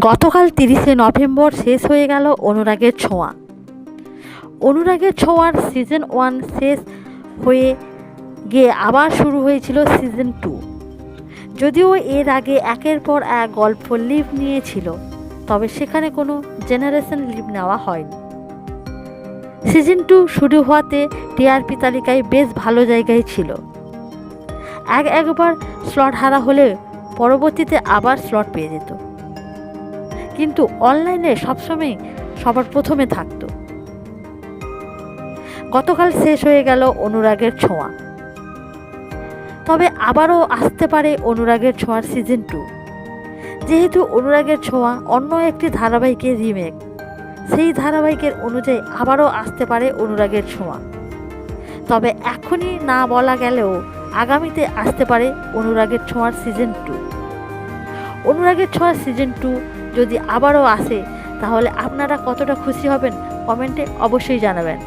গতকাল 30শে নভেম্বর শেষ হয়ে গেল অনুরাগের ছোঁয়া। অনুরাগের ছোঁয়ার সিজন 1 শেষ হয়ে গিয়ে আবার শুরু হয়েছিল সিজন 2। যদিও এর আগে একের পর এক গল্প লিভ নিয়েছিল, তবে সেখানে কোনো জেনারেশন লিভ নেওয়া হয়নি। সিজন 2 শুরু হওয়াতে টিআরপি তালিকায় বেশ ভালো জায়গায় ছিল। একবার স্লট হারা হলে পরবর্তীতে আবার স্লট পেয়ে যেত, কিন্তু অনলাইনে সবসময় সবার প্রথমে থাকতো। গতকাল শেষ হয়ে গেল অনুরাগের ছোঁয়া, তবে আবারও আসতে পারে অনুরাগের ছোঁয়ার সিজন 2। যেহেতু অনুরাগের ছোঁয়া অন্য একটি ধারাবাহিকের রিমেক, সেই ধারাবাহিকের অনুযায়ী আবারও আসতে পারে অনুরাগের ছোঁয়া। তবে এখনই না বলা গেলেও আগামীতে আসতে পারে অনুরাগের ছোঁয়ার সিজন 2। অনুরাগের ছোঁয়ার সিজন 2 যদি আবারও আসে, তাহলে আপনারা কতটা খুশি হবেন কমেন্টে অবশ্যই জানাবেন।